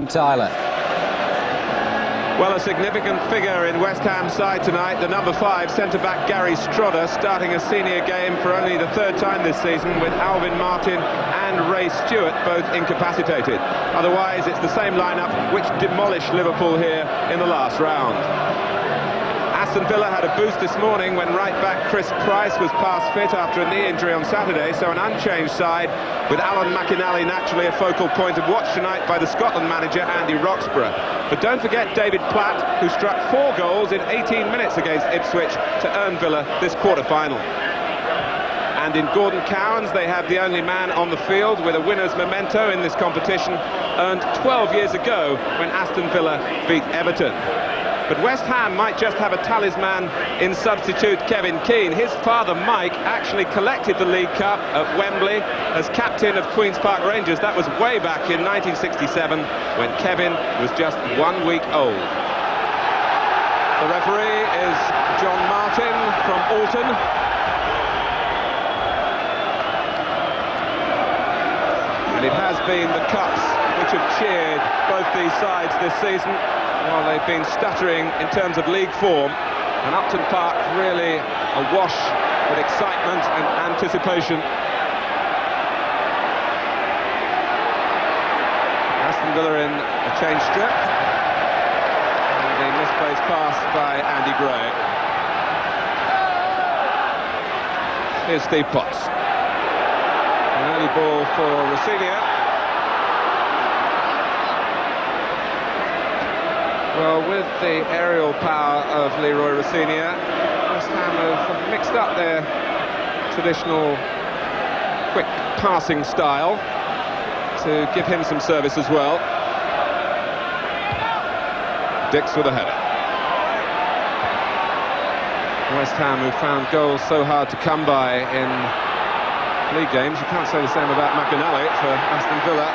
Tyler. Well, a significant figure in West Ham's side tonight, the number 5 centre-back Gary Strodder, starting a senior game for only the third time this season, with Alvin Martin and Ray Stewart both incapacitated. Otherwise, it's the same lineup which demolished Liverpool here in the last round. Aston Villa had a boost this morning when right-back Chris Price was past fit after a knee injury on Saturday, so an unchanged side, with Alan McInally naturally a focal point of watch tonight by the Scotland manager Andy Roxburgh. But don't forget David Platt, who struck 4 goals in 18 minutes against Ipswich to earn Villa this quarter-final. And in Gordon Cowans, they have the only man on the field with a winner's memento in this competition, earned 12 years ago when Aston Villa beat Everton. But West Ham might just have a talisman in substitute Kevin Keane. His father, Mike, actually collected the League Cup at Wembley as captain of Queen's Park Rangers. That was way back in 1967 when Kevin was just 1 week old. The referee is John Martin from Alton. And it has been the Cups which have cheered both these sides this season. Well, they've been stuttering in terms of league form, and Upton Park really awash with excitement and anticipation. Aston Villa in a change strip, and the misplaced pass by Andy Gray. Here's Steve Potts. An early ball for Rossignol. Well, with the aerial power of Leroy Rossignol, West Ham have mixed up their traditional quick passing style to give him some service as well. Dix with a header. West Ham, who found goals so hard to come by in league games. You can't say the same about McInally for Aston Villa,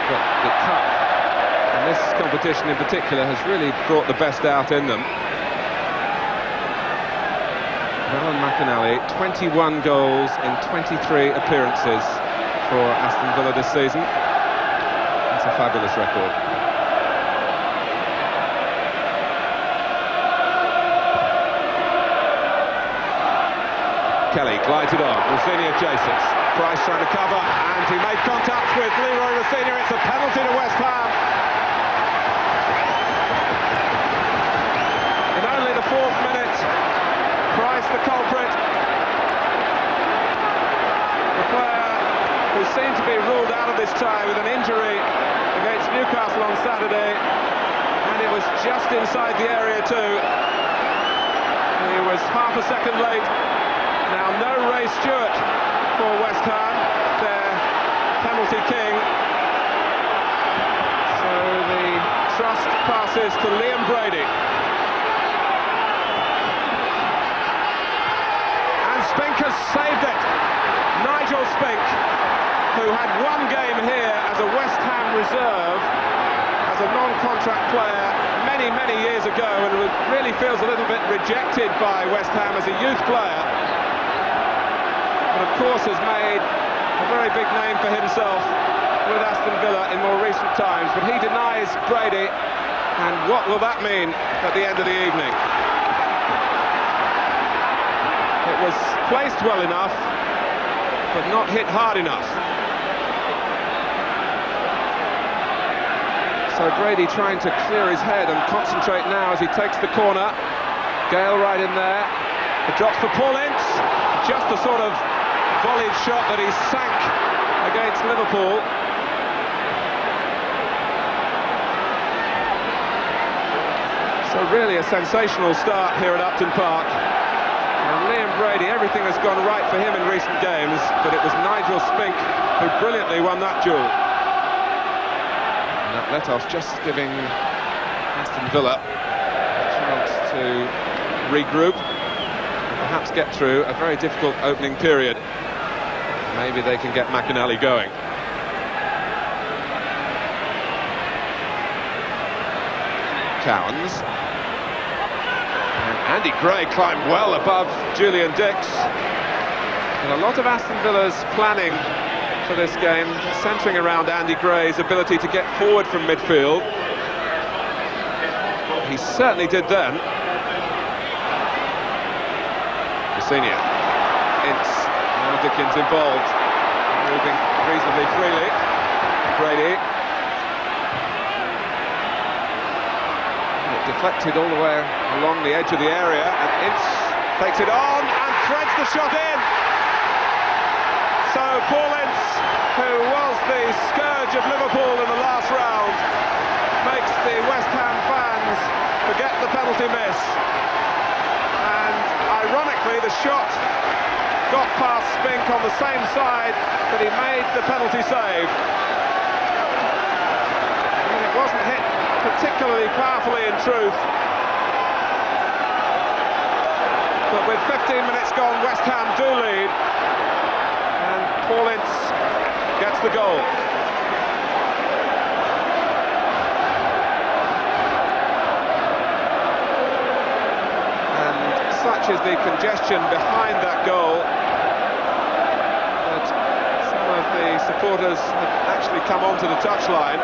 but the cup, and this competition in particular, has really brought the best out in them. Alan McInally, 21 goals in 23 appearances for Aston Villa this season. That's a fabulous record. Kelly glides it on, Rossignol chases. Price trying to cover, and he made contact with Leroy Rossignol. It's a penalty to West Ham. In only the 4th minute, Price the culprit. The player who seemed to be ruled out of this tie with an injury against Newcastle on Saturday, and it was just inside the area too. He was half a second late. Now no Ray Stewart for West Ham, their penalty king. So the trust passes to Liam Brady. And Spink has saved it. Nigel Spink, who had one game here as a West Ham reserve, as a non-contract player many, many years ago, and really feels a little bit rejected by West Ham as a youth player. But of course has made a very big name for himself with Aston Villa in more recent times. But he denies Brady, and what will that mean at the end of the evening? It was placed well enough, but not hit hard enough. So Brady trying to clear his head and concentrate now as he takes the corner. Gale right in there. It drops for Paul Ince. Just the sort of volleyed shot that he sank against Liverpool. So really a sensational start here at Upton Park. And Liam Brady, everything has gone right for him in recent games, but it was Nigel Spink who brilliantly won that duel. And that let-off just giving Aston Villa a chance to regroup and perhaps get through a very difficult opening period. Maybe they can get McInally going. Cowans. And Andy Gray climbed well above Julian Dix. And a lot of Aston Villa's planning for this game, centering around Andy Gray's ability to get forward from midfield. He certainly did then. Senior. Ince. Now Dickens involved. Moving reasonably freely. Brady. Deflected all the way along the edge of the area, and Ince takes it on and threads the shot in. So Paul Ince, who was the scourge of Liverpool in the last round, makes the West Ham fans forget the penalty miss. And ironically, the shot got past Spink on the same side that he made the penalty save. And it wasn't hit particularly powerfully in truth. But with 15 minutes gone, West Ham do lead. And Paul Ince gets the goal. Such is the congestion behind that goal that some of the supporters have actually come onto the touchline.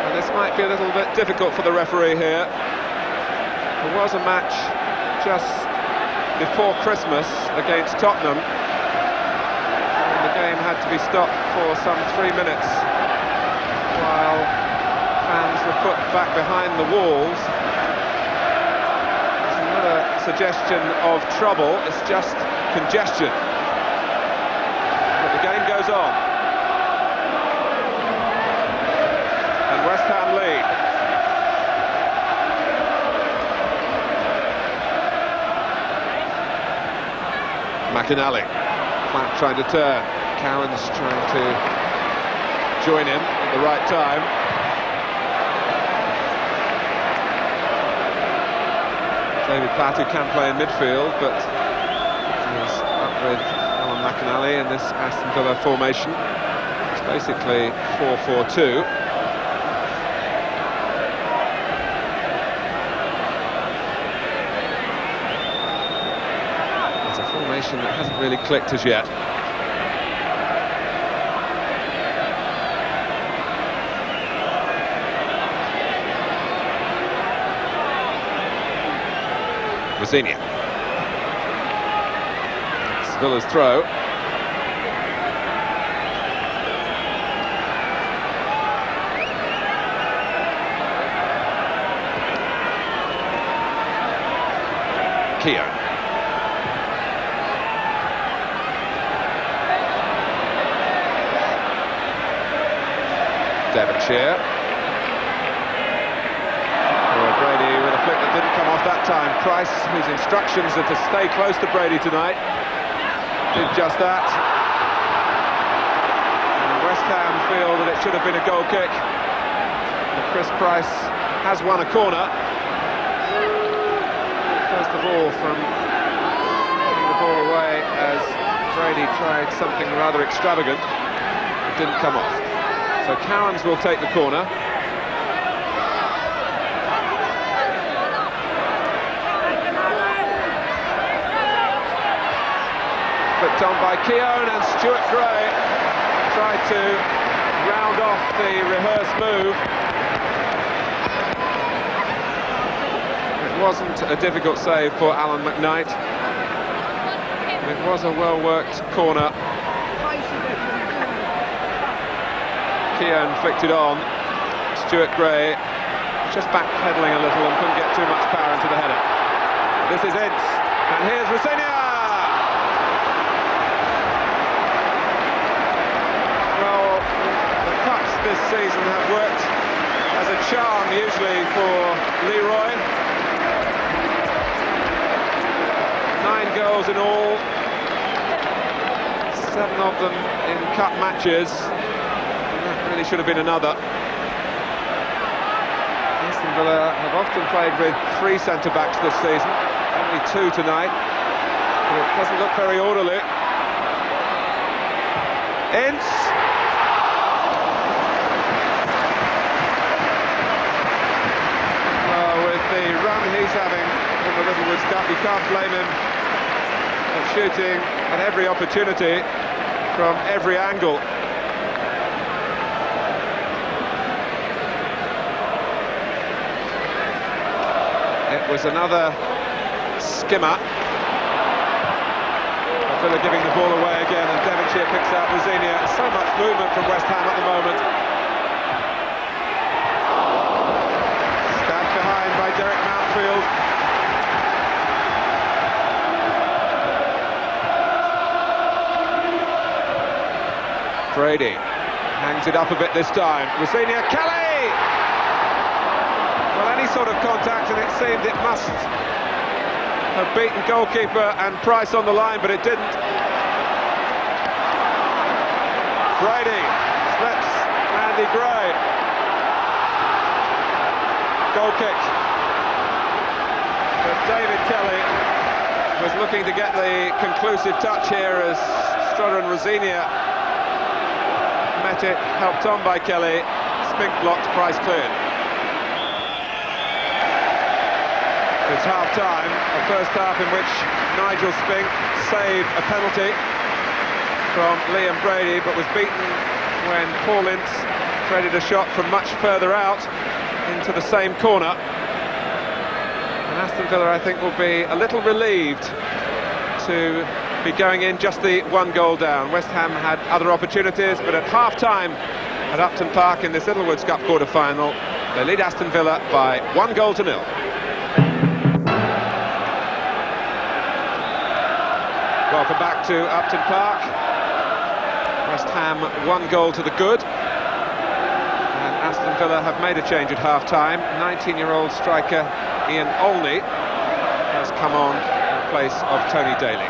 And this might be a little bit difficult for the referee here. There was a match just before Christmas against Tottenham, and the game had to be stopped for some 3 minutes while fans were put back behind the walls. There's another suggestion of trouble, it's just congestion. But the game goes on. And West Ham lead. McInally, Platt trying to turn, Cowan's trying to join him at the right time. David Platt, who can play in midfield, but he's up with Alan McInally in this Aston Villa formation. It's basically 4-4-2. It's a formation that hasn't really clicked as yet. Rosenia. Villa's throw. Keown. Devonshire. Brady with a flick that didn't come off that time. Price, whose instructions are to stay close to Brady tonight, did just that. And West Ham feel that it should have been a goal kick. But Chris Price has won a corner. First of all, from putting the ball away as Brady tried something rather extravagant. It didn't come off. So Cowans will take the corner. Flicked on by Keown, and Stuart Gray tried to round off the rehearsed move. It wasn't a difficult save for Alan McKnight. It was a well-worked corner. Keown flicked it on. Stuart Gray just backpedaling a little and couldn't get too much power into the header. This is Ince, and here's Rosenia! This season have worked as a charm usually for Leroy. 9 goals in all, 7 of them in cup matches, and that really should have been another. Aston Villa have often played with 3 centre-backs this season, only 2 tonight, but it doesn't look very orderly. Ince. The run he's having in the Littlewoods Cup, you can't blame him for shooting at every opportunity from every angle. It was another skimmer. Villa giving the ball away again, and Devonshire picks out Rosinia. So much movement from West Ham at the moment. Stabbed behind by Derek Mountfield. Brady hangs it up a bit this time. Rosinia, Kelly! Well, any sort of contact, and it seemed it must have beaten goalkeeper and Price on the line, but it didn't. Brady slips Andy Gray. Goal kick. But David Kelly was looking to get the conclusive touch here as Strother and Rosinia met it, helped on by Kelly. Spink blocked, Price cleared. It's half-time, a first half in which Nigel Spink saved a penalty from Liam Brady, but was beaten when Paul Ince threaded a shot from much further out into the same corner. And Aston Villa, I think, will be a little relieved to be going in just the one goal down. West Ham had other opportunities, but at half-time at Upton Park in this Littlewoods Cup quarter-final, they lead Aston Villa by 1-0. Welcome back to Upton Park. West Ham 1 goal to the good. And Aston Villa have made a change at half-time. 19-year-old striker Ian Olney has come on in place of Tony Daly.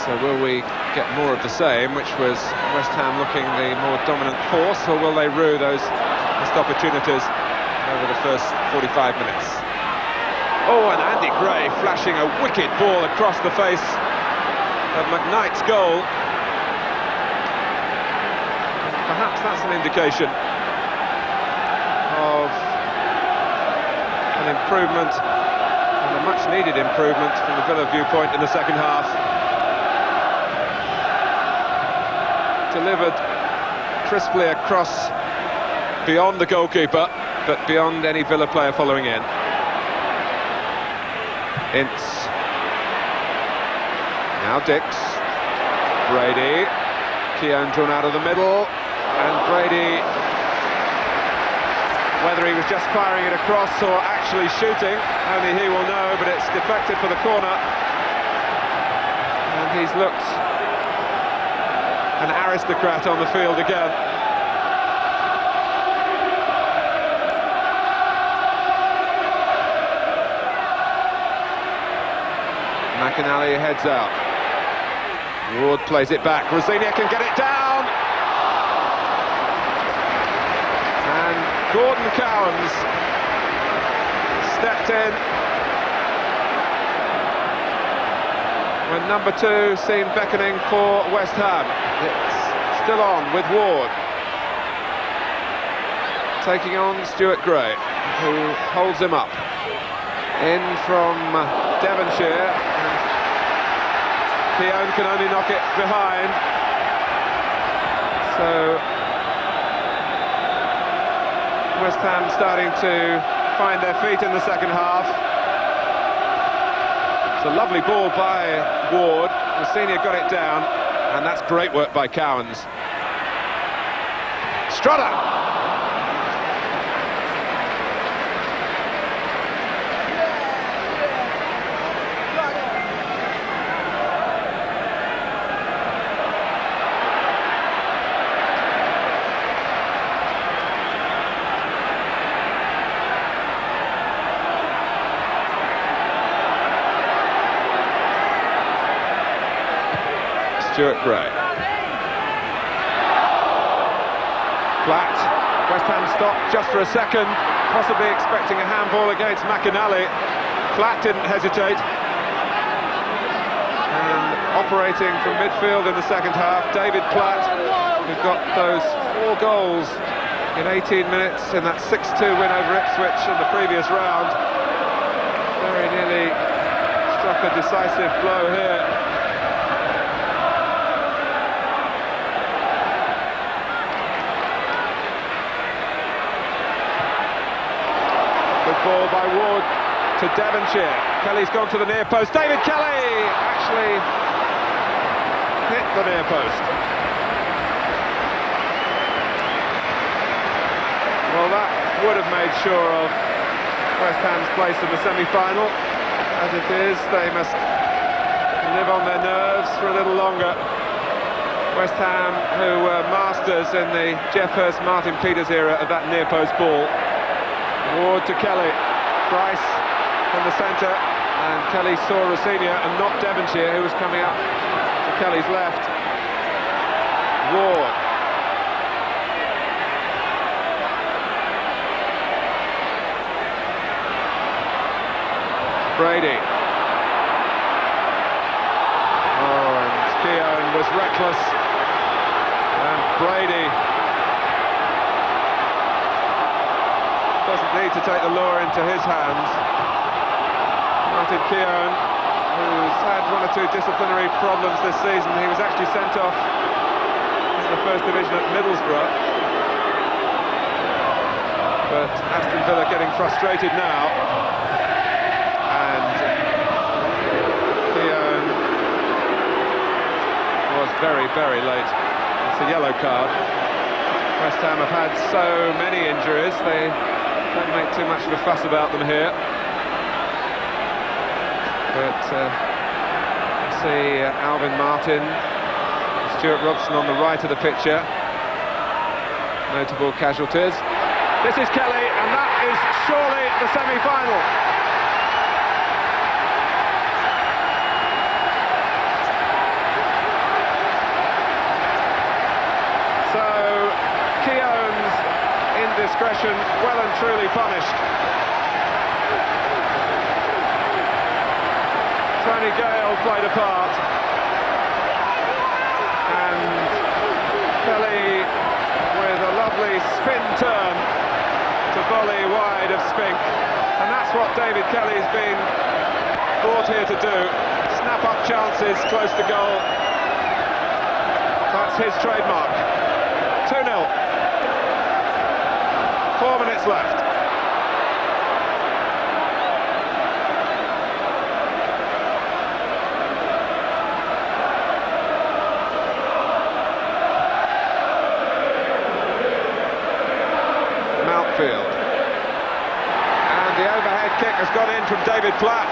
So will we get more of the same, which was West Ham looking the more dominant force, or will they rue those missed opportunities over the first 45 minutes? Oh, and Andy Gray flashing a wicked ball across the face of McKnight's goal. Perhaps that's an indication of an improvement, and a much-needed improvement from the Villa viewpoint in the second half. Delivered crisply across beyond the goalkeeper, but beyond any Villa player following in. Ince. Now Dix. Brady. Keown drawn out of the middle. And Brady, whether he was just firing it across or actually shooting, only he will know, but it's deflected for the corner. And he's looked an aristocrat on the field again. McInally heads out. Ward plays it back. Rosinia can get it down. And Gordon Cowans stepped in when number 2 seemed beckoning for West Ham. It's still on with Ward. Taking on Stuart Gray, who holds him up. In from Devonshire. Keown can only knock it behind. So West Ham starting to find their feet in the second half. It's a lovely ball by Ward. Rosinia got it down, and that's great work by Cowans. Strother! Stuart Gray. Flat. West Ham stopped just for a second, possibly expecting a handball against McInally. Flat didn't hesitate. And operating from midfield in the second half, David Platt, who got those 4 goals in 18 minutes in that 6-2 win over Ipswich in the previous round. Very nearly struck a decisive blow here. Good ball by Ward to Devonshire. Kelly's gone to the near post. David Kelly actually hit the near post. Well, that would have made sure of West Ham's place in the semi-final. As it is, they must live on their nerves for a little longer. West Ham, who were masters in the Geoff Hurst, Martin Peters era of that near post ball. Ward to Kelly. Price from the centre, and Kelly saw Rossignol and not Devonshire, who was coming up to Kelly's left. Ward. Brady. Oh, and Keown was reckless, and Brady doesn't need to take the law into his hands. Martin Keown, who's had one or two disciplinary problems this season, he was actually sent off in the first division at Middlesbrough. But Aston Villa getting frustrated now. And Keown was very, very late. It's a yellow card. West Ham have had so many injuries, they don't make too much of a fuss about them here. But you see Alvin Martin, Stuart Robson on the right of the picture. Notable casualties. This is Kelly, and that is surely the semi-final. So, Keown's indiscretion well and truly punished. Tony Gale played a part, and Kelly with a lovely spin turn to volley wide of Spink, and that's what David Kelly's been brought here to do, snap up chances close to goal. That's his trademark. 2-0. 4 minutes left. Mountfield. And the overhead kick has gone in from David Platt.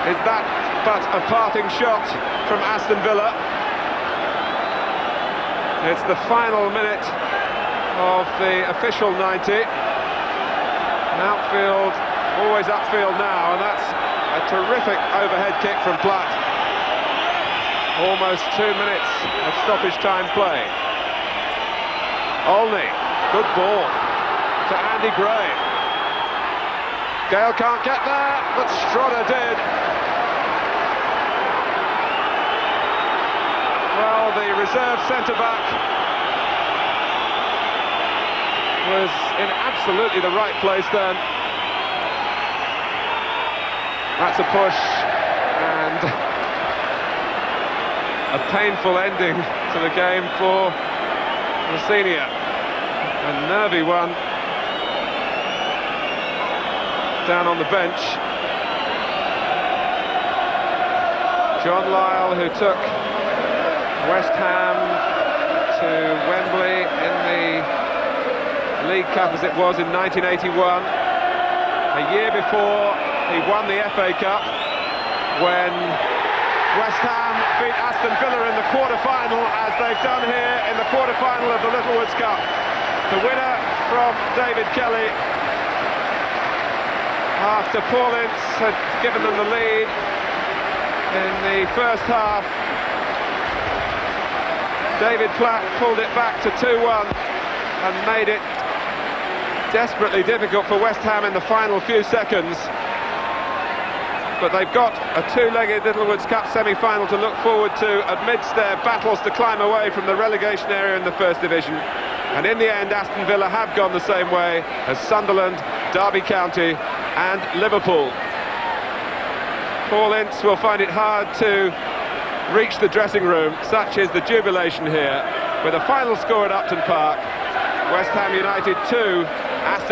Is that but a parting shot from Aston Villa? It's the final minute of the official 90. Mountfield always upfield now, and that's a terrific overhead kick from Platt. Almost 2 minutes of stoppage time play. Olney, good ball to Andy Gray. Gale can't get there, but Strodder did. Well, the reserve centre-back was in absolutely the right place then. That's a push, and a painful ending to the game for Rossignol. A nervy one down on the bench. John Lyall, who took West Ham to Wembley in the League Cup as it was in 1981. A year before, he won the FA Cup when West Ham beat Aston Villa in the quarter-final, as they've done here in the quarter-final of the Littlewoods Cup. The winner from David Kelly, after Paul Ince had given them the lead in the first half. David Platt pulled it back to 2-1 and made it desperately difficult for West Ham in the final few seconds. but they've got a two-legged Littlewoods Cup semi-final to look forward to amidst their battles to climb away from the relegation area in the First Division. And in the end, Aston Villa have gone the same way as Sunderland, Derby County and Liverpool. Paul Ince will find it hard to reach the dressing room. Such is the jubilation here, with a final score at Upton Park. West Ham United 2, Aston